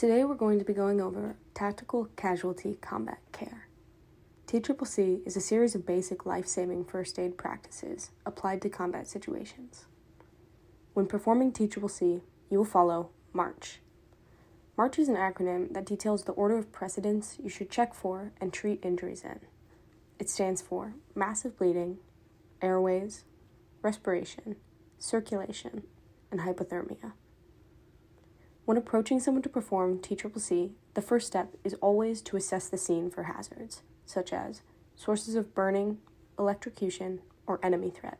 Today we're going to be going over Tactical Casualty Combat Care. TCCC is a series of basic life-saving first aid practices applied to combat situations. When performing TCCC, you will follow MARCH. MARCH is an acronym that details the order of precedence you should check for and treat injuries in. It stands for massive bleeding, airways, respiration, circulation, and hypothermia. When approaching someone to perform TCCC, the first step is always to assess the scene for hazards, such as sources of burning, electrocution, or enemy threat.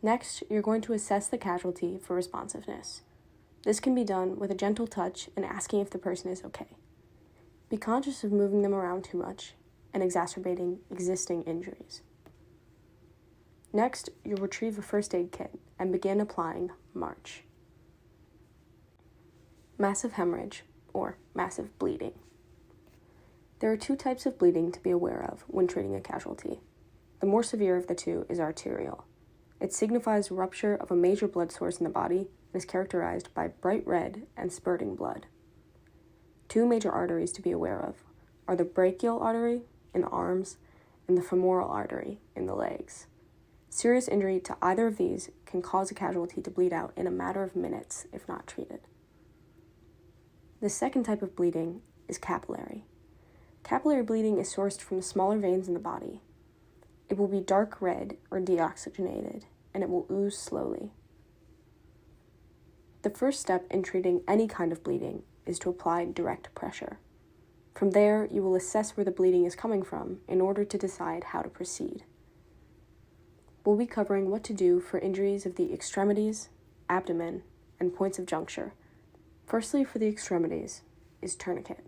Next, you're going to assess the casualty for responsiveness. This can be done with a gentle touch and asking if the person is okay. Be conscious of moving them around too much and exacerbating existing injuries. Next, you'll retrieve a first aid kit and begin applying MARCH. Massive hemorrhage, or massive bleeding. There are two types of bleeding to be aware of when treating a casualty. The more severe of the two is arterial. It signifies rupture of a major blood source in the body and is characterized by bright red and spurting blood. Two major arteries to be aware of are the brachial artery in the arms and the femoral artery in the legs. Serious injury to either of these can cause a casualty to bleed out in a matter of minutes if not treated. The second type of bleeding is capillary. Capillary bleeding is sourced from the smaller veins in the body. It will be dark red or deoxygenated, and it will ooze slowly. The first step in treating any kind of bleeding is to apply direct pressure. From there, you will assess where the bleeding is coming from in order to decide how to proceed. We'll be covering what to do for injuries of the extremities, abdomen, and points of juncture. Firstly, for the extremities, is tourniquet.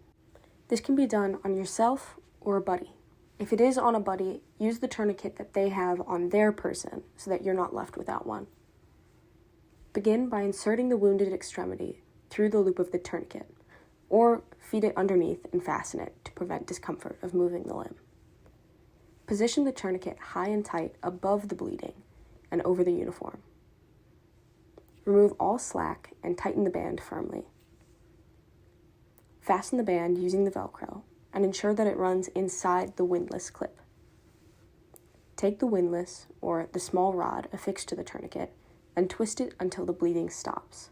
This can be done on yourself or a buddy. If it is on a buddy, use the tourniquet that they have on their person so that you're not left without one. Begin by inserting the wounded extremity through the loop of the tourniquet, or feed it underneath and fasten it to prevent discomfort of moving the limb. Position the tourniquet high and tight above the bleeding and over the uniform. Remove all slack and tighten the band firmly. Fasten the band using the Velcro and ensure that it runs inside the windlass clip. Take the windlass, or the small rod affixed to the tourniquet, and twist it until the bleeding stops.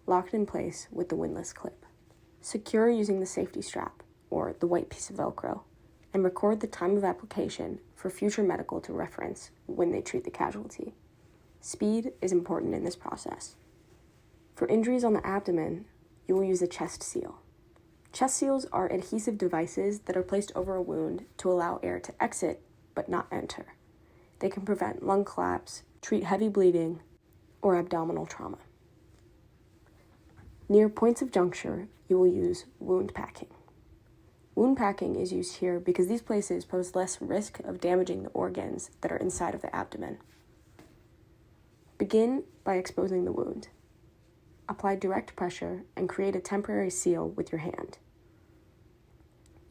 Lock it in place with the windlass clip. Secure using the safety strap, or the white piece of Velcro, and record the time of application for future medical to reference when they treat the casualty. Speed is important in this process. For injuries on the abdomen, you will use a chest seal. Chest seals are adhesive devices that are placed over a wound to allow air to exit but not enter. They can prevent lung collapse, treat heavy bleeding, or abdominal trauma. Near points of juncture, you will use wound packing. Wound packing is used here because these places pose less risk of damaging the organs that are inside of the abdomen. Begin by exposing the wound. Apply direct pressure and create a temporary seal with your hand.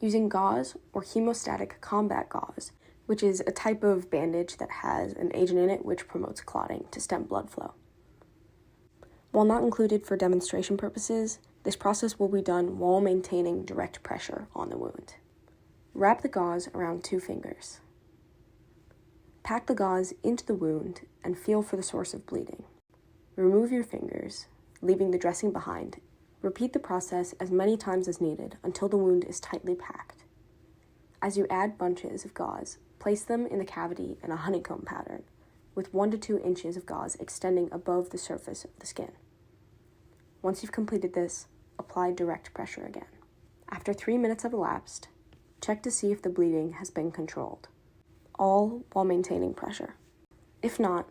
Using gauze or hemostatic combat gauze, which is a type of bandage that has an agent in it which promotes clotting to stem blood flow. While not included for demonstration purposes, this process will be done while maintaining direct pressure on the wound. Wrap the gauze around 2 fingers. Pack the gauze into the wound and feel for the source of bleeding. Remove your fingers, leaving the dressing behind. Repeat the process as many times as needed until the wound is tightly packed. As you add bunches of gauze, place them in the cavity in a honeycomb pattern, with 1 to 2 inches of gauze extending above the surface of the skin. Once you've completed this, apply direct pressure again. After 3 minutes have elapsed, check to see if the bleeding has been controlled, all while maintaining pressure. If not,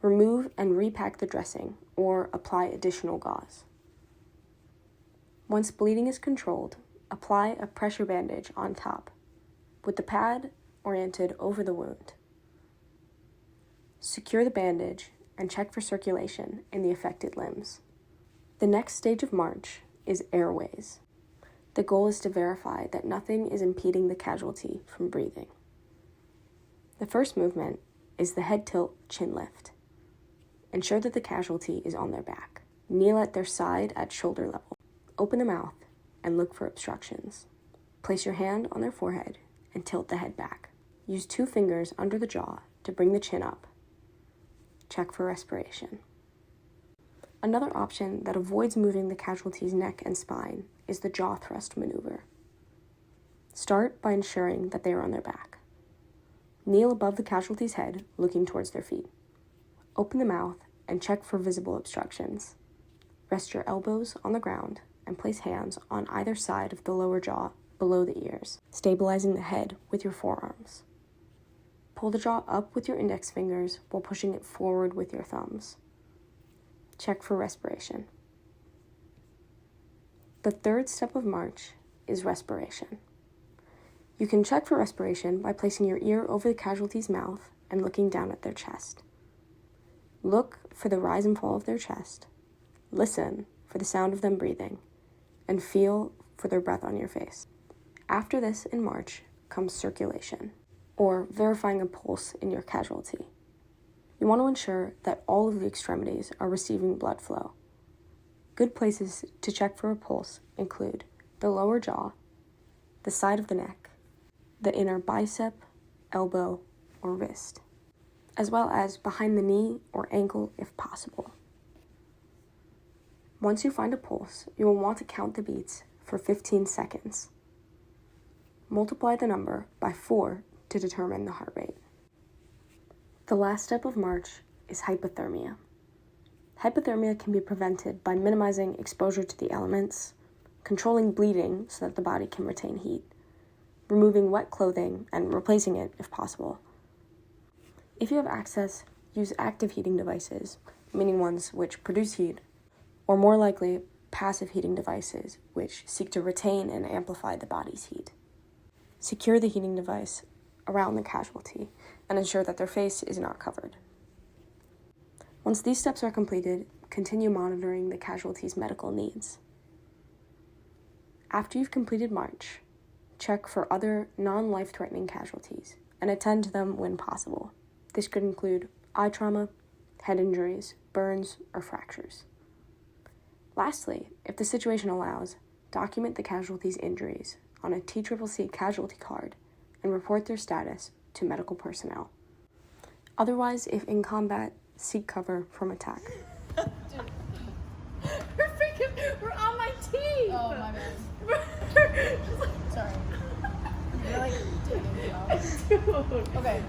remove and repack the dressing or apply additional gauze. Once bleeding is controlled, apply a pressure bandage on top, with the pad oriented over the wound. Secure the bandage and check for circulation in the affected limbs. The next stage of MARCH is airways. The goal is to verify that nothing is impeding the casualty from breathing. The first movement is the head tilt chin lift. Ensure that the casualty is on their back. Kneel at their side at shoulder level. Open the mouth and look for obstructions. Place your hand on their forehead and tilt the head back. Use 2 fingers under the jaw to bring the chin up. Check for respiration. Another option that avoids moving the casualty's neck and spine is the jaw thrust maneuver. Start by ensuring that they are on their back. Kneel above the casualty's head, looking towards their feet. Open the mouth and check for visible obstructions. Rest your elbows on the ground and place hands on either side of the lower jaw below the ears, stabilizing the head with your forearms. Pull the jaw up with your index fingers while pushing it forward with your thumbs. Check for respiration. The third step of march is respiration. You can check for respiration by placing your ear over the casualty's mouth and looking down at their chest. Look for the rise and fall of their chest. Listen for the sound of them breathing, and feel for their breath on your face. After this in march comes circulation, or verifying a pulse in your casualty. You want to ensure that all of the extremities are receiving blood flow. Good places to check for a pulse include the lower jaw, the side of the neck, the inner bicep, elbow, or wrist, as well as behind the knee or ankle if possible. Once you find a pulse, you will want to count the beats for 15 seconds. Multiply the number by 4 to determine the heart rate. The last step of march is hypothermia. Hypothermia can be prevented by minimizing exposure to the elements, controlling bleeding so that the body can retain heat, removing wet clothing and replacing it if possible. If you have access, use active heating devices, meaning ones which produce heat, or more likely, passive heating devices which seek to retain and amplify the body's heat. Secure the heating device around the casualty and ensure that their face is not covered. Once these steps are completed, continue monitoring the casualty's medical needs. After you've completed march, check for other non-life-threatening casualties and attend to them when possible. This could include eye trauma, head injuries, burns, or fractures. Lastly, if the situation allows, document the casualty's injuries on a TCCC casualty card and report their status to medical personnel. Otherwise, if in combat, seek cover from attack. We're on my team! Oh, my bad. Sorry. You're like digging me off. Dude. Okay.